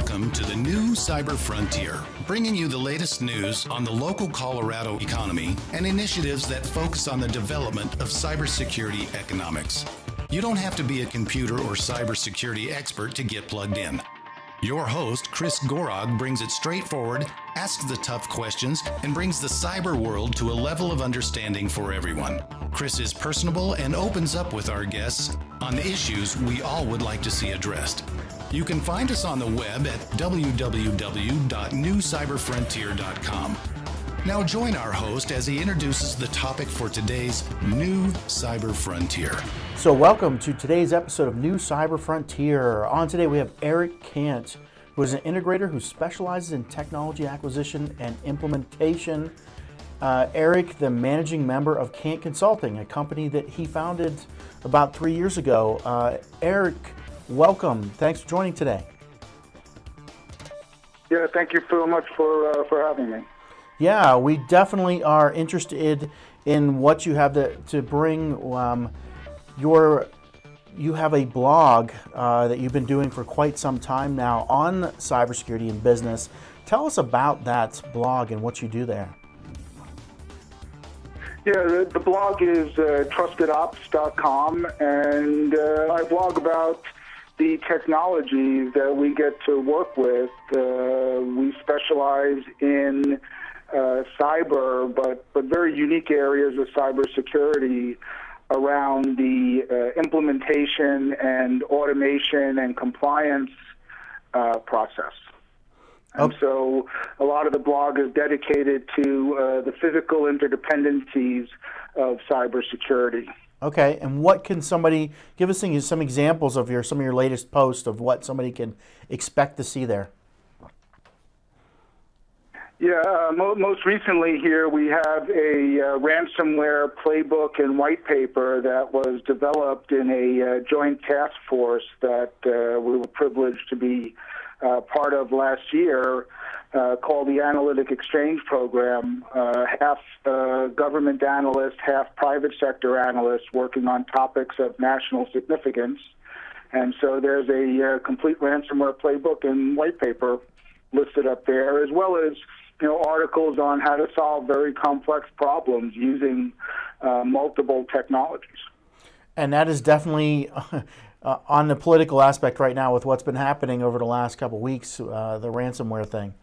Welcome to the new Cyber Frontier, bringing you the latest news on the local Colorado economy and initiatives that focus on the development of cybersecurity economics. You don't have to be a computer or cybersecurity expert to get plugged in. Your host, Chris Gorog, brings it straightforward, asks the tough questions, and brings the cyber world to a level of understanding for everyone. Chris is personable and opens up with our guests on the issues we all would like to see addressed. You can find us on the web at www.newcyberfrontier.com. Now join our host as he introduces the topic for today's New Cyber Frontier. So welcome to today's episode of New Cyber Frontier. On today we have Eric Kant, who is an integrator who specializes in technology acquisition and implementation. Eric, the managing member of Kant Consulting, a company that he founded about 3 years ago. Eric, welcome. Thanks for joining today. Yeah, thank you so much for having me. Yeah, we definitely are interested in what you have to bring. You have a blog that you've been doing for quite some time now on cybersecurity and business. Tell us about that blog and what you do there. Yeah, the blog is trustedops.com, and I blog about the technologies that we get to work with. We specialize in cyber, but very unique areas of cybersecurity around the implementation and automation and compliance process. And so a lot of the blog is dedicated to the physical interdependencies of cybersecurity. Okay, and what can somebody give us some examples of some of your latest posts of what somebody can expect to see there? Yeah, most recently here we have a ransomware playbook and white paper that was developed in a joint task force that we were privileged to be part of last year, called the Analytic Exchange Program. Half government analysts, half private sector analysts working on topics of national significance. And so there's a complete ransomware playbook and white paper listed up there, as well as articles on how to solve very complex problems using multiple technologies. And that is definitely on the political aspect right now with what's been happening over the last couple of weeks, the ransomware thing.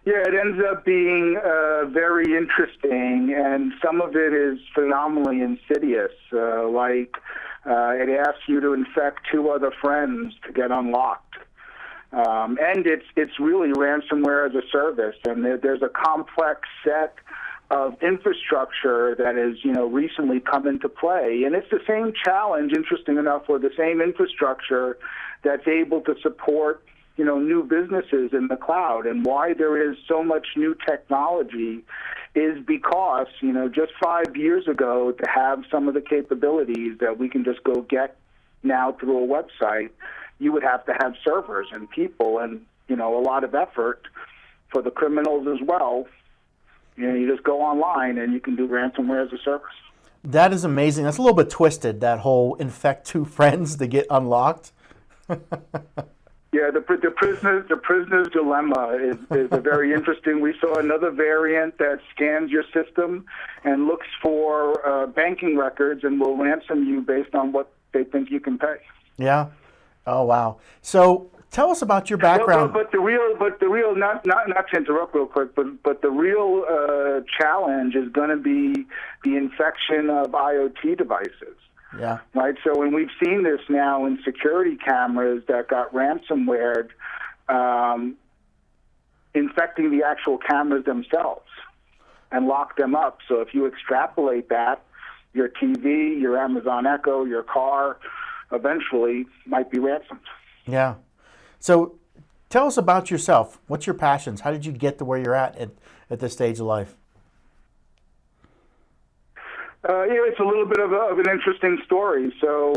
Yeah, it ends up being very interesting, and some of it is phenomenally insidious. Like it asks you to infect two other friends to get unlocked. And it's really ransomware as a service, and there's a complex set of infrastructure that has recently come into play, and it's the same challenge, interesting enough, with the same infrastructure that's able to support new businesses in the cloud. And why there is so much new technology is because just 5 years ago, to have some of the capabilities that we can just go get now through a website, you would have to have servers and people and, a lot of effort for the criminals as well. You just go online and you can do ransomware as a service. That is amazing. That's a little bit twisted, that whole infect two friends to get unlocked. Yeah, the prisoner's dilemma is a very interesting. We saw another variant that scans your system and looks for banking records and will ransom you based on what they think you can pay. Yeah. Oh wow! So tell us about your background. But the real, not to interrupt real quick, but the real challenge is going to be the infection of IoT devices. Yeah. Right. So when we've seen this now in security cameras that got ransomware, infecting the actual cameras themselves and lock them up. So if you extrapolate that, your TV, your Amazon Echo, your car, eventually might be ransomed. Yeah. So tell us about yourself. What's your passions? How did you get to where you're at this stage of life? It's a little bit of an interesting story. So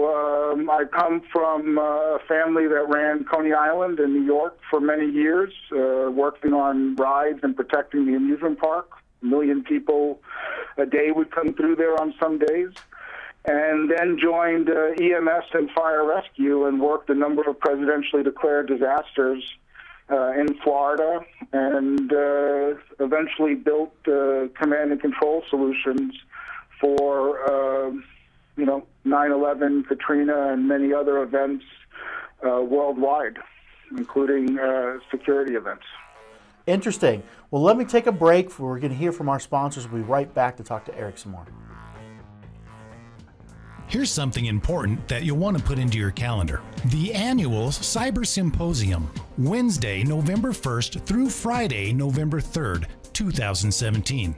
I come from a family that ran Coney Island in New York for many years, working on rides and protecting the amusement park. 1 million people a day would come through there on some days. and then joined EMS and fire rescue and worked a number of presidentially declared disasters in Florida, and eventually built command and control solutions for 9/11, Katrina, and many other events worldwide, including security events. Interesting. Well, let me take a break. We're going to hear from our sponsors. We'll be right back to talk to Eric some more. Here's something important that you'll want to put into your calendar. The annual Cyber Symposium, Wednesday, November 1st through Friday, November 3rd, 2017.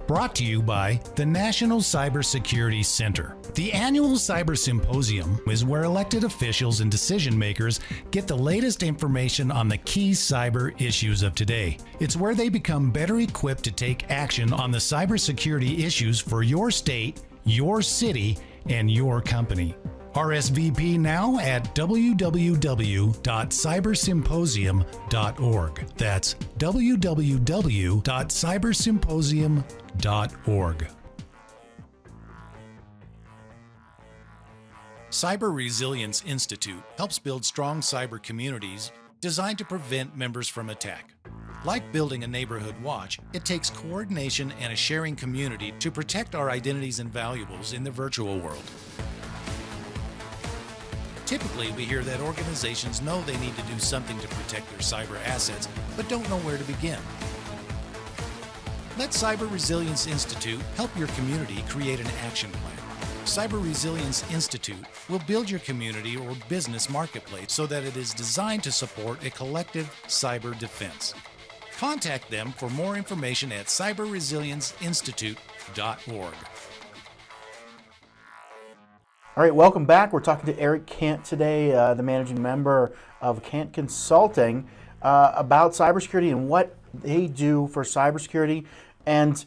Brought to you by the National Cybersecurity Center. The annual Cyber Symposium is where elected officials and decision makers get the latest information on the key cyber issues of today. It's where they become better equipped to take action on the cybersecurity issues for your state, your city, and your company. RSVP now at www.cybersymposium.org. That's www.cybersymposium.org. Cyber Resilience Institute helps build strong cyber communities designed to prevent members from attack. Like building a neighborhood watch, it takes coordination and a sharing community to protect our identities and valuables in the virtual world. Typically, we hear that organizations know they need to do something to protect their cyber assets, but don't know where to begin. Let Cyber Resilience Institute help your community create an action plan. Cyber Resilience Institute will build your community or business marketplace so that it is designed to support a collective cyber defense. Contact them for more information at cyberresilienceinstitute.org. All right, welcome back. We're talking to Eric Kant today, the managing member of Kant Consulting, about cybersecurity and what they do for cybersecurity. And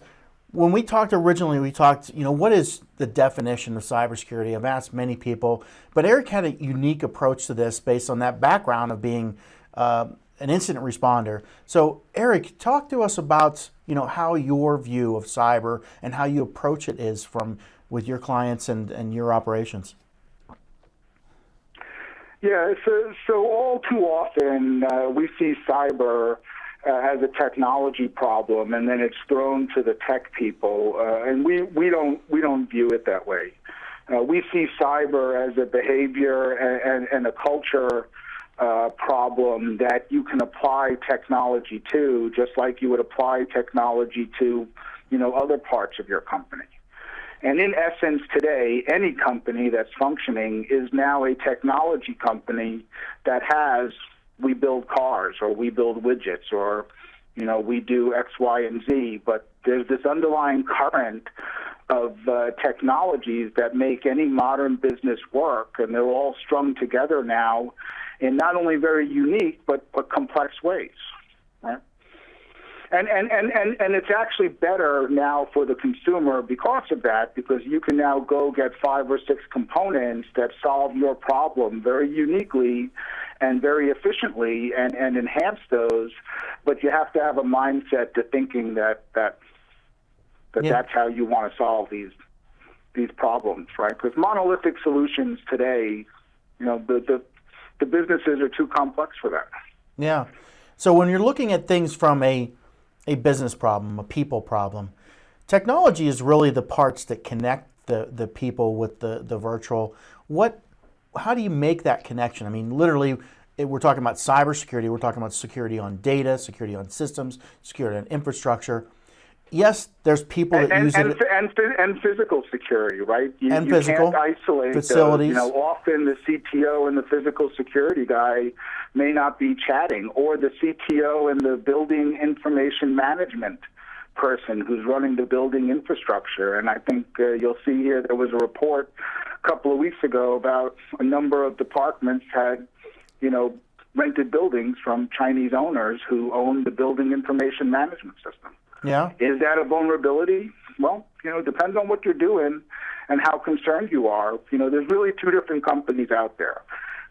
when we talked originally, we talked, what is the definition of cybersecurity? I've asked many people, but Eric had a unique approach to this based on that background of being an incident responder. So, Eric, talk to us about, how your view of cyber and how you approach it is with your clients and your operations. Yeah, so all too often we see cyber as a technology problem, and then it's thrown to the tech people, and we don't view it that way. We see cyber as a behavior and a culture problem that you can apply technology to, just like you would apply technology to, other parts of your company. And in essence, today, any company that's functioning is now a technology company that we build cars, or we build widgets, or, we do X, Y, and Z. But there's this underlying current of technologies that make any modern business work, and they're all strung together now in not only very unique but complex ways, right? And it's actually better now for the consumer because of that, because you can now go get 5 or 6 components that solve your problem very uniquely and very efficiently and enhance those, but you have to have a mindset to thinking that that's how you want to solve these problems, right? Because monolithic solutions today, the businesses are too complex for that. Yeah. So when you're looking at things from a business problem, a people problem, technology is really the parts that connect the people with the virtual. How do you make that connection? I mean, literally, we're talking about cybersecurity. We're talking about security on data, security on systems, security on infrastructure. Yes, there's people that use it. And physical security, right? You can't isolate facilities. Often the CTO and the physical security guy may not be chatting, or the CTO and the building information management person who's running the building infrastructure. And I think you'll see here there was a report a couple of weeks ago about a number of departments had, rented buildings from Chinese owners who own the building information management system. Yeah. Is that a vulnerability? Well, it depends on what you're doing and how concerned you are. There's really 2 different companies out there.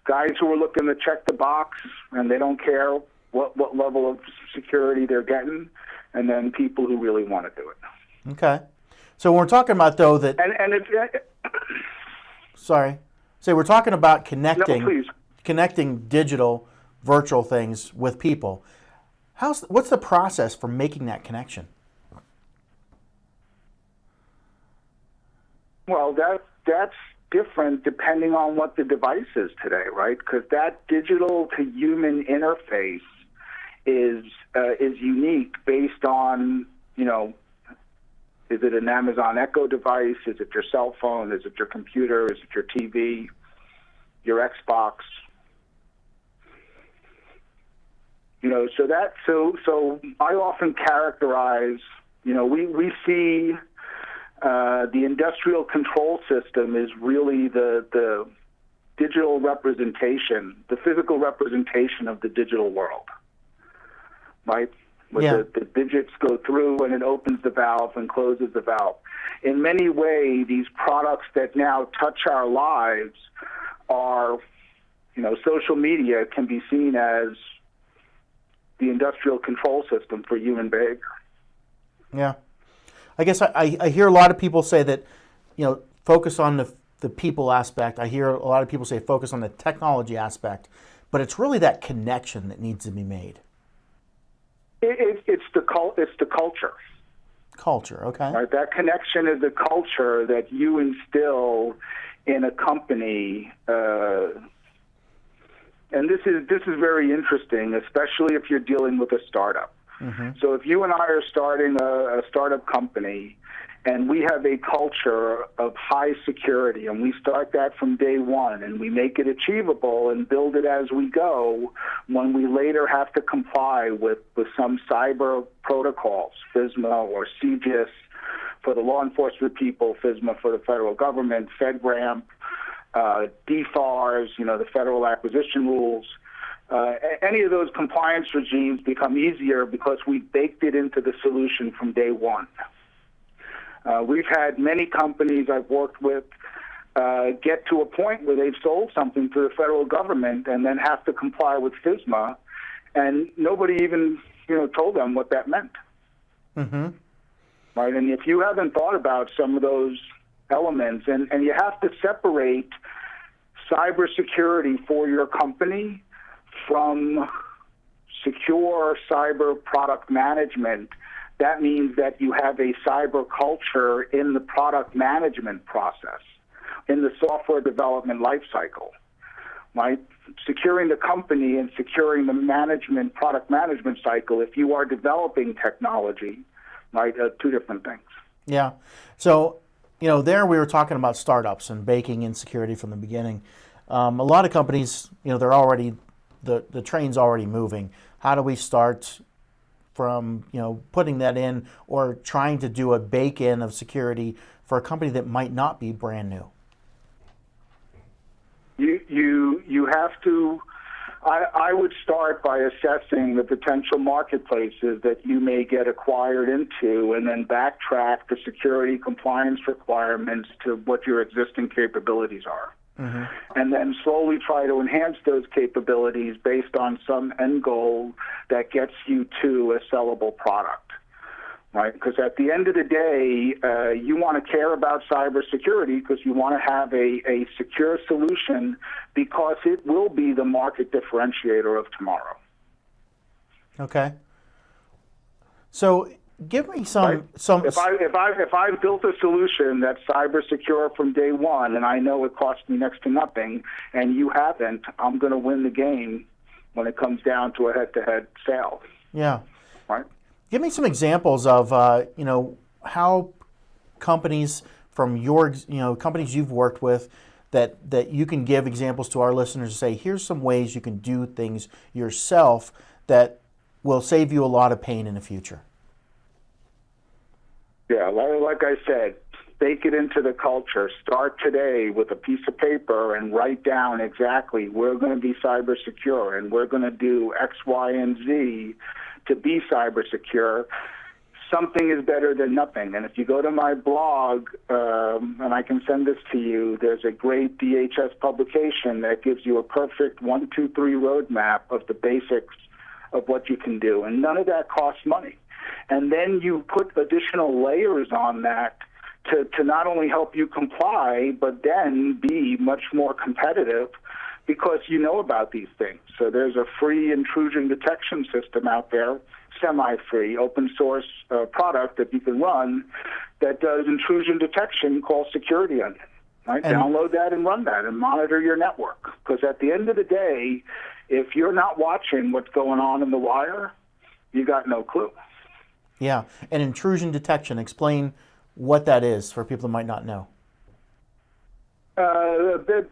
Guys who are looking to check the box and they don't care what level of security they're getting, and then people who really want to do it. Okay. So when we're talking about, though, that... And it's... Sorry. So we're talking about No, please. connecting digital, virtual things with people. What's the process for making that connection? Well, that's different depending on what the device is today, right? Because that digital to human interface is unique based on, is it an Amazon Echo device? Is it your cell phone? Is it your computer? Is it your TV? Your Xbox? So I often characterize, we see the industrial control system is really the digital representation, the physical representation of the digital world, right? Where the digits go through and it opens the valve and closes the valve. In many ways, these products that now touch our lives are, social media can be seen as the industrial control system for human behavior. Yeah. I guess I hear a lot of people say that, focus on the people aspect. I hear a lot of people say focus on the technology aspect, but it's really that connection that needs to be made. It's the culture. Culture, okay. Right? That connection is the culture that you instill in a company. And this is very interesting, especially if you're dealing with a startup. Mm-hmm. So if you and I are starting a startup company and we have a culture of high security and we start that from day one and we make it achievable and build it as we go, when we later have to comply with some cyber protocols, FISMA or CGIS for the law enforcement people, FISMA for the federal government, FedRAMP, DFARS, the federal acquisition rules, any of those compliance regimes become easier because we baked it into the solution from day one. We've had many companies I've worked with get to a point where they've sold something to the federal government and then have to comply with FISMA, and nobody even told them what that meant. Mm-hmm. Right, and if you haven't thought about some of those elements, and you have to separate cybersecurity for your company from secure cyber product management. That means that you have a cyber culture in the product management process, in the software development lifecycle, right? Securing the company and securing the product management cycle, if you are developing technology, right, are two different things. Yeah. So, there we were talking about startups and baking in security from the beginning. A lot of companies, they're already, the train's already moving. How do we start from, putting that in or trying to do a bake-in of security for a company that might not be brand new? You have to, I would start by assessing the potential marketplaces that you may get acquired into and then backtrack the security compliance requirements to what your existing capabilities are. Mm-hmm. And then slowly try to enhance those capabilities based on some end goal that gets you to a sellable product, right? Because at the end of the day, you want to care about cybersecurity because you want to have a secure solution because it will be the market differentiator of tomorrow. Okay. So give me some. Right? If I built a solution that's cyber secure from day one, and I know it costs me next to nothing, and you haven't, I'm going to win the game when it comes down to a head-to-head sale. Yeah. Right. Give me some examples of how companies from your companies you've worked with that you can give examples to our listeners to say, here's some ways you can do things yourself that will save you a lot of pain in the future. Yeah, like I said, bake it into the culture. Start today with a piece of paper and write down exactly we're going to be cyber secure and we're going to do X, Y, and Z to be cyber secure. Something is better than nothing. And if you go to my blog, and I can send this to you, there's a great DHS publication that gives you a perfect 1, 2, 3 roadmap of the basics of what you can do. And none of that costs money. And then you put additional layers on that to not only help you comply, but then be much more competitive because you know about these things. So there's a free intrusion detection system out there, semi-free, open source product that you can run that does intrusion detection called Security Onion. Right? Download that and run that and monitor your network. Because at the end of the day, if you're not watching what's going on in the wire, you got no clue. Yeah, and intrusion detection, explain what that is for people that might not know.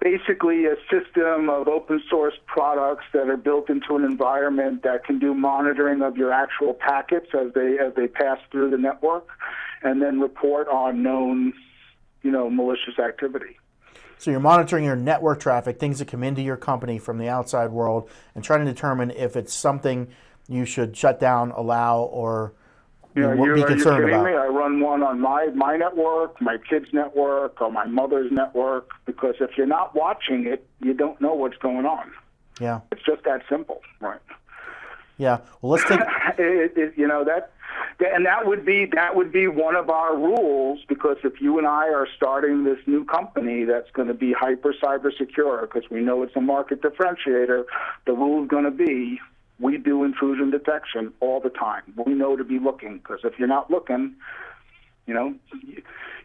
Basically a system of open source products that are built into an environment that can do monitoring of your actual packets as they pass through the network, and then report on known, malicious activity. So you're monitoring your network traffic, things that come into your company from the outside world, and trying to determine if it's something you should shut down, allow, or be concerned about. Me? I run one on my network, my kid's network, or my mother's network, because if you're not watching it, you don't know what's going on. Yeah. It's just that simple, right? Yeah. Well, let's take and that would be one of our rules, because if you and I are starting this new company that's going to be hyper cyber secure, because we know it's a market differentiator, the rule is going to be we do intrusion detection all the time. We know to be looking, because if you're not looking, you know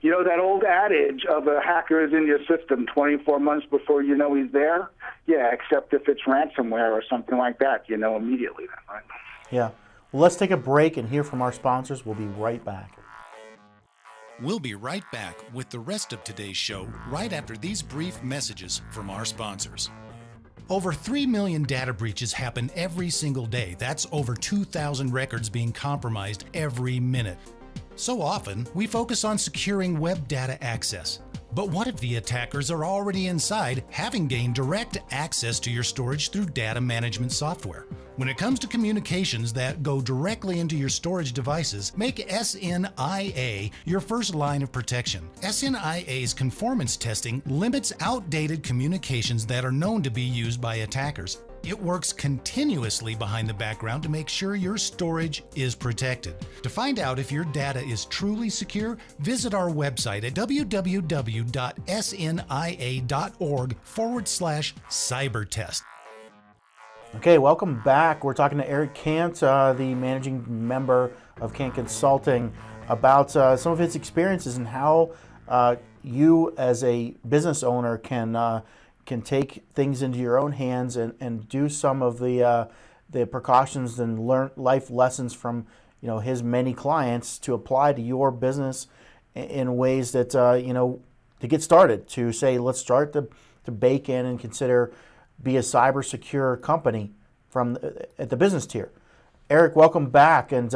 that old adage of a hacker is in your system 24 months before you know he's there? Yeah, except if it's ransomware or something like that, you know immediately then, right? Yeah. Well, let's take a break and hear from our sponsors. We'll be right back. We'll be right back with the rest of today's show right after these brief messages from our sponsors. Over 3 million data breaches happen every single day. That's over 2,000 records being compromised every minute. So often, we focus on securing web data access. But what if the attackers are already inside, having gained direct access to your storage through data management software? When it comes to communications that go directly into your storage devices, make SNIA your first line of protection. SNIA's conformance testing limits outdated communications that are known to be used by attackers. It works continuously behind the background to make sure your storage is protected. To find out if your data is truly secure, visit our website at www.snia.org/cybertest. Okay, welcome back. We're talking to Eric Kant, the managing member of Kant Consulting, about some of his experiences and how you as a business owner can take things into your own hands and do some of the precautions and learn life lessons from his many clients to apply to your business in ways that to get started, to say let's start to bake in and consider be a cyber secure company at the business tier. Eric, welcome back, and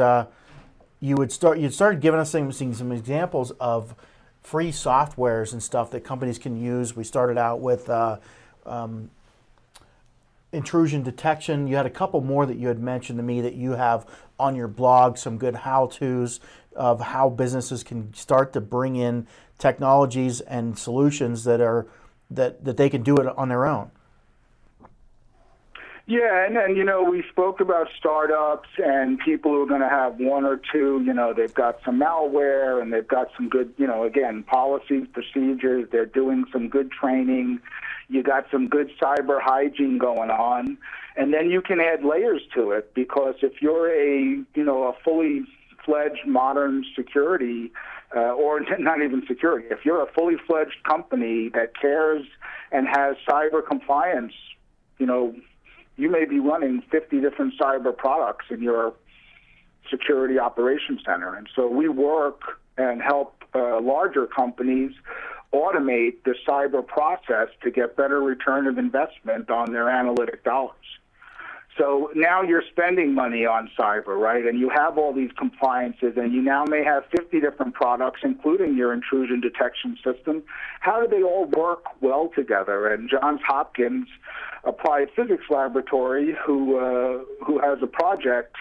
you started giving us some examples of free softwares and stuff that companies can use. We started out with intrusion detection. You had a couple more that you had mentioned to me that you have on your blog, some good how-tos of how businesses can start to bring in technologies and solutions that they can do it on their own. Yeah, and we spoke about startups and people who are going to have one or two, they've got some malware and they've got some good, again, policies, procedures, they're doing some good training, you got some good cyber hygiene going on, and then you can add layers to it, because if you're a fully fledged modern security, or not even security, if you're a fully fledged company that cares and has cyber compliance, you may be running 50 different cyber products in your security operations center. And so we work and help larger companies automate the cyber process to get better return of investment on their analytic dollars. So now you're spending money on cyber, right? And you have all these compliances, and you now may have 50 different products, including your intrusion detection system. How do they all work well together? And Johns Hopkins Applied Physics Laboratory, who has a project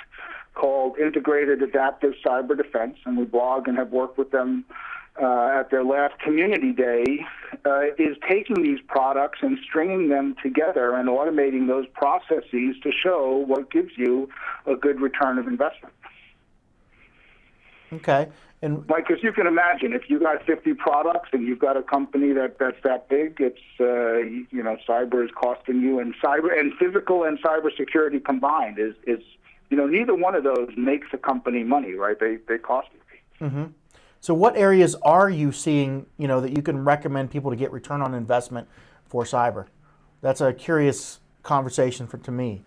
called Integrated Adaptive Cyber Defense, and we blog and have worked with them at their last community day, is taking these products and stringing them together and automating those processes to show what gives you a good return of investment. Okay. And like, as you can imagine, if you got 50 products and you've got a company that's that big, it's cyber is costing you, and physical and cybersecurity combined is neither one of those makes a company money, right? They cost you. Mm-hmm. So what areas are you seeing, that you can recommend people to get return on investment for cyber? That's a curious conversation to me.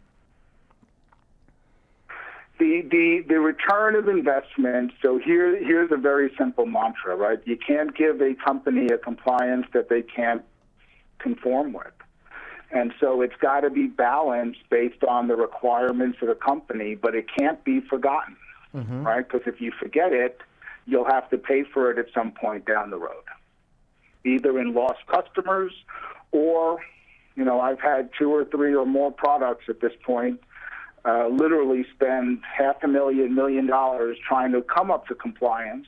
The return of investment, so here's a very simple mantra, right? You can't give a company a compliance that they can't conform with. And so it's got to be balanced based on the requirements of the company, but it can't be forgotten, right? Because if you forget it, you'll have to pay for it at some point down the road, either in lost customers or, I've had 2 or 3 or more products at this point literally spend $500,000, $1 million trying to come up to compliance.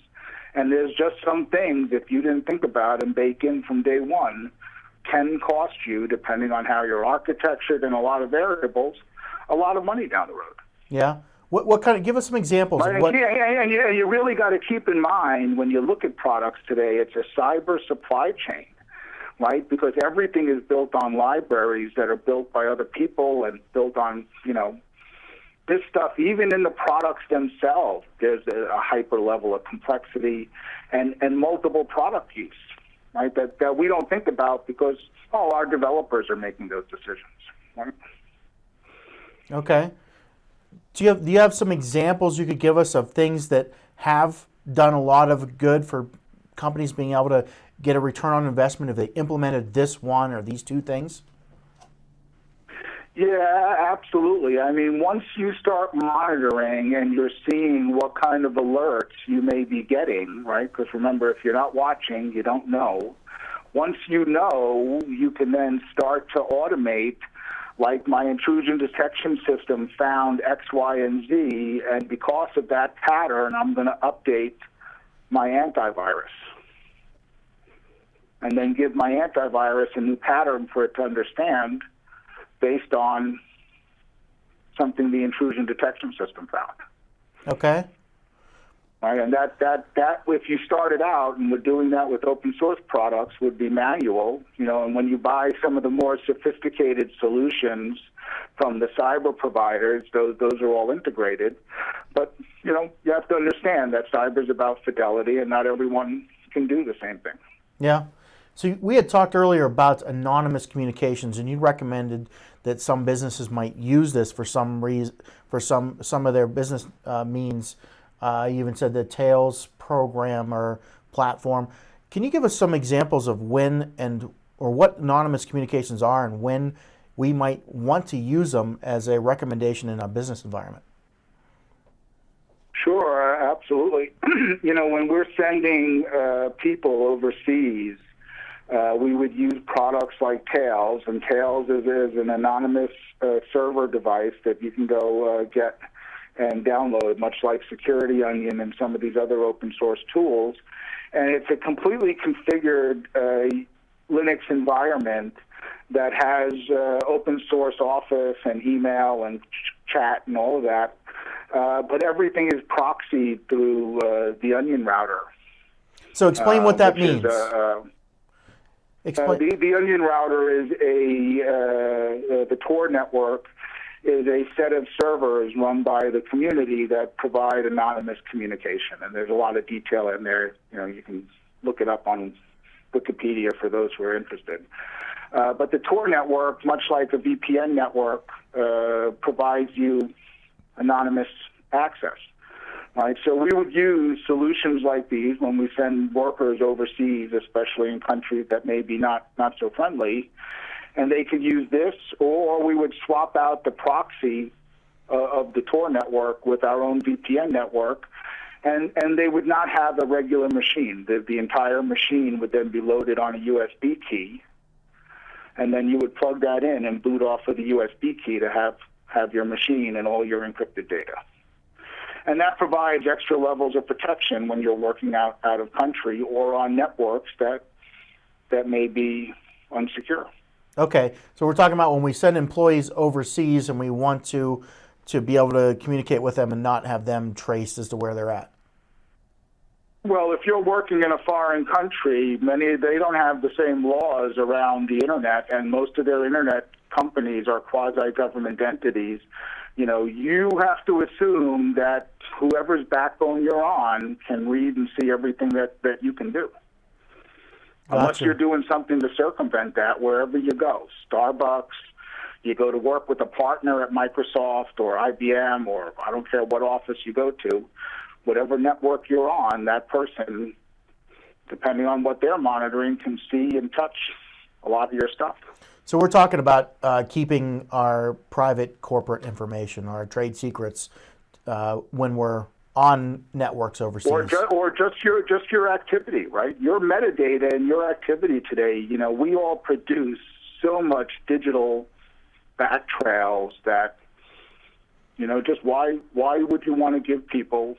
And there's just some things, if you didn't think about and bake in from day one, can cost you, depending on how you're architectured and a lot of variables, a lot of money down the road. Yeah. What kind of, give us some examples Right? of what... And you really got to keep in mind when you look at products today, it's a cyber supply chain, right? Because everything is built on libraries that are built by other people and built on, this stuff, even in the products themselves, there's a hyper level of complexity and multiple product use, right? That we don't think about because, our developers are making those decisions, right? Okay. Do you have some examples you could give us of things that have done a lot of good for companies being able to get a return on investment if they implemented this one or these 2 things? Yeah, absolutely. I mean, once you start monitoring and you're seeing what kind of alerts you may be getting, right? Because remember, if you're not watching, you don't know. Once you know, you can then start to automate, like my intrusion detection system found X, Y, and Z, and because of that pattern, I'm going to update my antivirus. And then give my antivirus a new pattern for it to understand based on something the intrusion detection system found. Okay. Right, and that if you started out and were doing that with open source products would be manual, and when you buy some of the more sophisticated solutions from the cyber providers, those are all integrated. But, you have to understand that cyber is about fidelity and not everyone can do the same thing. Yeah. So we had talked earlier about anonymous communications, and you recommended that some businesses might use this for some reason, for some of their business means. You even said the Tails program or platform. Can you give us some examples of when or what anonymous communications are and when we might want to use them as a recommendation in a business environment? Sure, absolutely. When we're sending people overseas, we would use products like Tails, and Tails is an anonymous server device that you can go get and download, much like Security Onion and some of these other open source tools. And it's a completely configured Linux environment that has open source Office and email and chat and all of that. But everything is proxied through the Onion router. So explain what that means. The Onion router is the Tor network is a set of servers run by the community that provide anonymous communication. And there's a lot of detail in there. You can look it up on Wikipedia for those who are interested. But the Tor network, much like a VPN network, provides you anonymous access. Right? So we would use solutions like these when we send workers overseas, especially in countries that may be not so friendly. And they could use this, or we would swap out the proxy of the Tor network with our own VPN network, and they would not have a regular machine. The entire machine would then be loaded on a USB key, and then you would plug that in and boot off of the USB key to have your machine and all your encrypted data. And that provides extra levels of protection when you're working out of country or on networks that may be unsecure. Okay, so we're talking about when we send employees overseas and we want to be able to communicate with them and not have them traced as to where they're at. Well, if you're working in a foreign country, they don't have the same laws around the internet, and most of their internet companies are quasi-government entities. You have to assume that whoever's backbone you're on can read and see everything that you can do. Gotcha. Unless you're doing something to circumvent that wherever you go. Starbucks, you go to work with a partner at Microsoft or IBM, or I don't care what office you go to, whatever network you're on, that person, depending on what they're monitoring, can see and touch a lot of your stuff. So we're talking about keeping our private corporate information, our trade secrets, when we're on networks overseas. Or just your activity, right? Your metadata and your activity today, we all produce so much digital back trails that, just why would you want to give people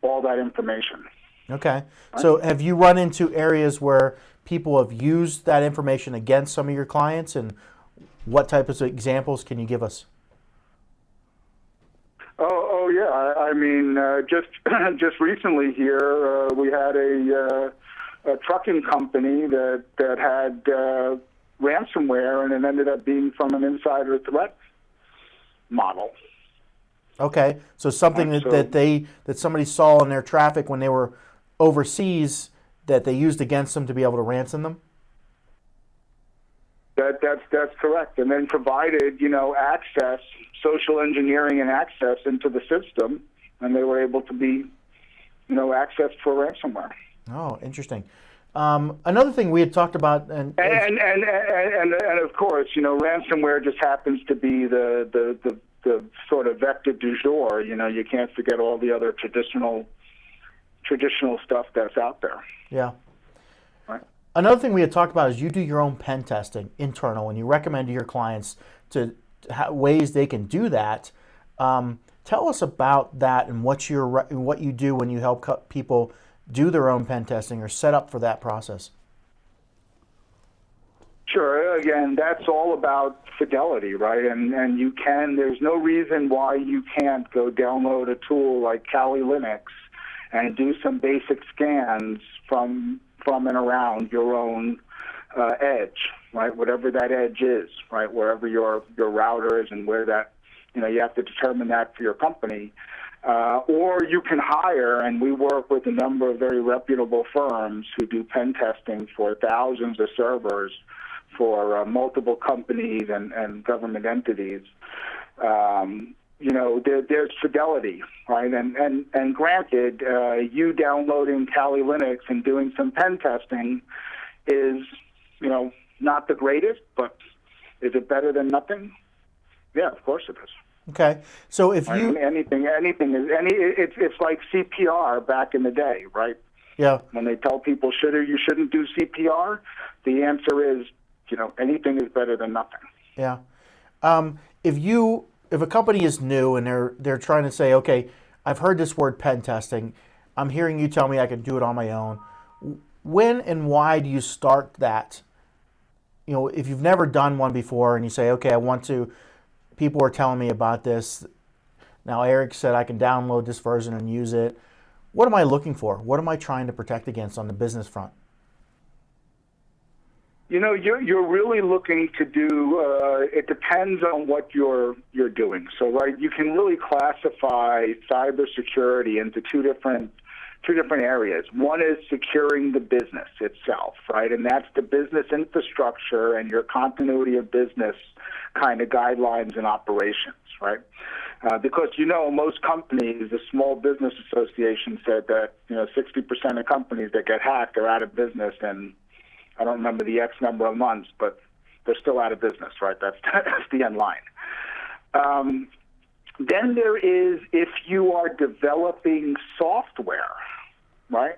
all that information? Okay. So have you run into areas where people have used that information against some of your clients, and what type of examples can you give us? Oh yeah. I mean, just recently here, we had a trucking company that had ransomware, and it ended up being from an insider threat model. Okay, so something that somebody saw in their traffic when they were overseas that they used against them to be able to ransom them? That's correct. And then provided, access, social engineering and access into the system, and they were able to be, accessed for ransomware. Oh, interesting. Another thing we had talked about, and of course, ransomware just happens to be the sort of vector du jour. You can't forget all the other traditional stuff that's out there. Yeah. Right. Another thing we had talked about is you do your own pen testing internal, and you recommend to your clients to ways they can do that. Tell us about that and what you do when you help people do their own pen testing or set up for that process. Sure. Again, that's all about fidelity, right? And there's no reason why you can't go download a tool like Kali Linux and do some basic scans from and around your own edge, right? Whatever that edge is, right? Wherever your router is and where that, you have to determine that for your company. Or you can hire, and we work with a number of very reputable firms who do pen testing for thousands of servers for multiple companies and government entities. There's fidelity, right? And granted, you downloading Kali Linux and doing some pen testing is, not the greatest, but is it better than nothing? Yeah, of course it is. Okay, so if you it's like CPR back in the day, right? Yeah. When they tell people should or you shouldn't do CPR, the answer is, anything is better than nothing. Yeah. If a company is new and they're trying to say, okay, I've heard this word pen testing, I'm hearing you tell me I can do it on my own. When and why do you start that? If you've never done one before and you say, okay, I want to. People are telling me about this. Now, Eric said I can download this version and use it. What am I looking for? What am I trying to protect against on the business front? You're really looking to do. It depends on what you're doing. So, right, you can really classify cybersecurity into two different areas. One is securing the business itself, right, and that's the business infrastructure and your continuity of business kind of guidelines and operations, right? Because most companies, the Small Business Association said that 60% of companies that get hacked are out of business, and I don't remember the X number of months, but they're still out of business, right? That's the end line. Then there is if you are developing software, right?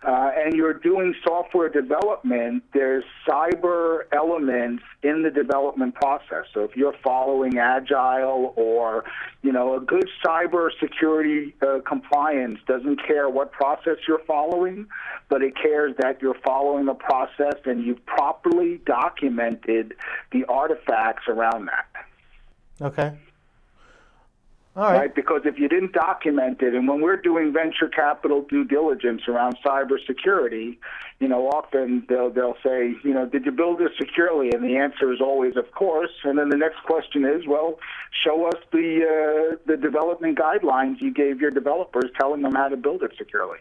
And you're doing software development, there's cyber elements in the development process. So if you're following Agile or, a good cyber security compliance doesn't care what process you're following, but it cares that you're following the process and you've properly documented the artifacts around that. Okay. All right. Right? Because if you didn't document it, and when we're doing venture capital due diligence around cybersecurity, often they'll say, did you build this securely? And the answer is always, of course. And then the next question is, well, show us the development guidelines you gave your developers telling them how to build it securely.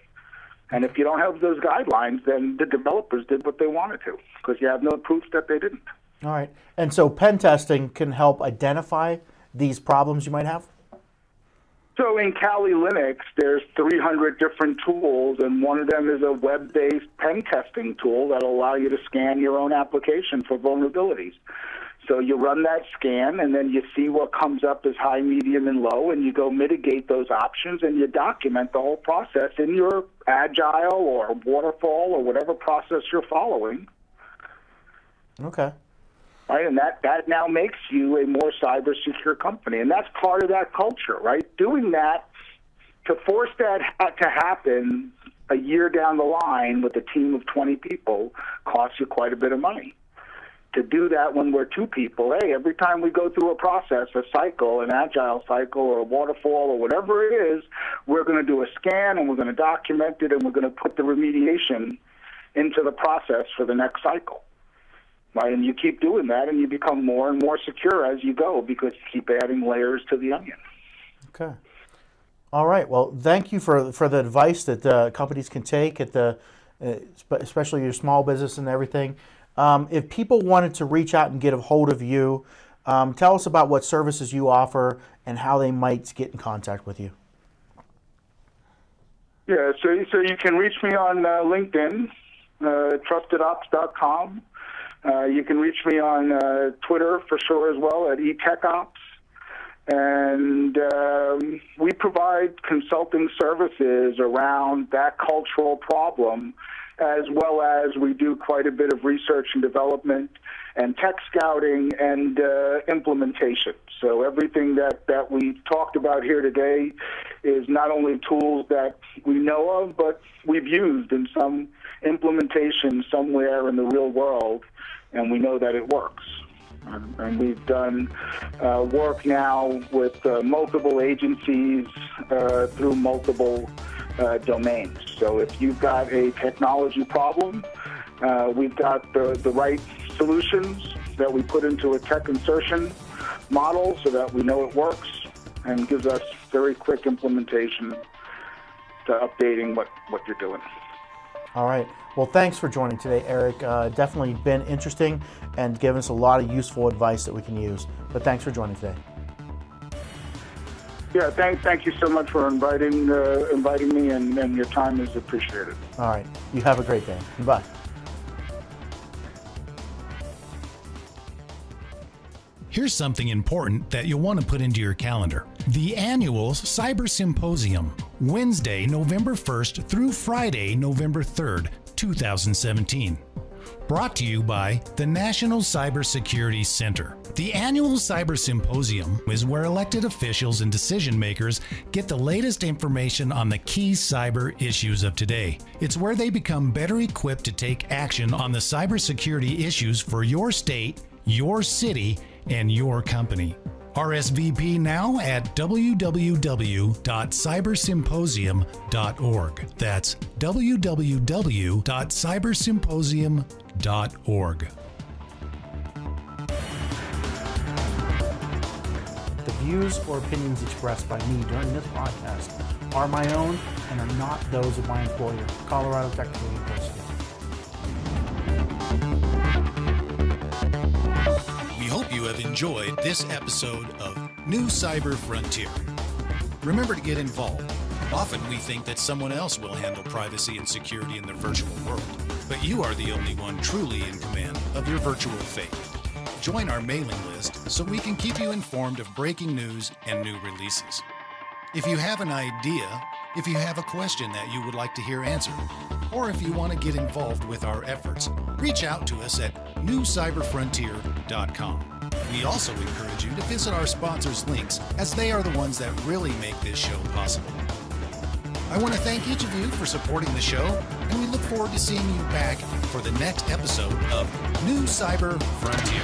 And if you don't have those guidelines, then the developers did what they wanted to, because you have no proof that they didn't. All right. And so pen testing can help identify these problems you might have? So in Kali Linux, there's 300 different tools, and one of them is a web-based pen testing tool that'll allow you to scan your own application for vulnerabilities. So you run that scan, and then you see what comes up as high, medium, and low, and you go mitigate those options, and you document the whole process in your Agile or Waterfall or whatever process you're following. Okay. Right, and that now makes you a more cyber secure company, and that's part of that culture, right? Doing that, to force that to happen a year down the line with a team of 20 people costs you quite a bit of money. To do that when we're 2 people, hey, every time we go through a process, a cycle, an Agile cycle or a Waterfall or whatever it is, we're going to do a scan and we're going to document it and we're going to put the remediation into the process for the next cycle. Right, and you keep doing that, and you become more and more secure as you go because you keep adding layers to the onion. Okay. All right. Well, thank you for the advice that companies can take at especially your small business and everything. If people wanted to reach out and get a hold of you, tell us about what services you offer and how they might get in contact with you. Yeah, so you can reach me on LinkedIn, trustedops.com. You can reach me on Twitter for sure as well at eTechOps. And we provide consulting services around that cultural problem, as well as we do quite a bit of research and development and tech scouting and implementation. So everything that we've talked about here today is not only tools that we know of, but we've used in some implementation somewhere in the real world, and we know that it works. And we've done work now with multiple agencies through multiple domains. So if you've got a technology problem, we've got the right solutions that we put into a tech insertion model so that we know it works and gives us very quick implementation to updating what you're doing. All right. Well, thanks for joining today, Eric. Definitely been interesting and given us a lot of useful advice that we can use. But thanks for joining today. Yeah, thank you so much for inviting me, and your time is appreciated. All right. You have a great day. Bye. Here's something important that you'll want to put into your calendar. The annual Cyber Symposium, Wednesday, November 1st through Friday, November 3rd, 2017. Brought to you by the National Cybersecurity Center. The annual Cyber Symposium is where elected officials and decision makers get the latest information on the key cyber issues of today. It's where they become better equipped to take action on the cybersecurity issues for your state, your city, and your company. RSVP now at www.cybersymposium.org. That's www.cybersymposium.org. The views or opinions expressed by me during this podcast are my own and are not those of my employer, Colorado Technical University. We hope you have enjoyed this episode of New Cyber Frontier. Remember to get involved. Often we think that someone else will handle privacy and security in the virtual world, but you are the only one truly in command of your virtual fate. Join our mailing list so we can keep you informed of breaking news and new releases. If you have an idea, if you have a question that you would like to hear answered, or if you want to get involved with our efforts, reach out to us at newcyberfrontier.com. We also encourage you to visit our sponsors' links, as they are the ones that really make this show possible. I want to thank each of you for supporting the show, and we look forward to seeing you back for the next episode of New Cyber Frontier.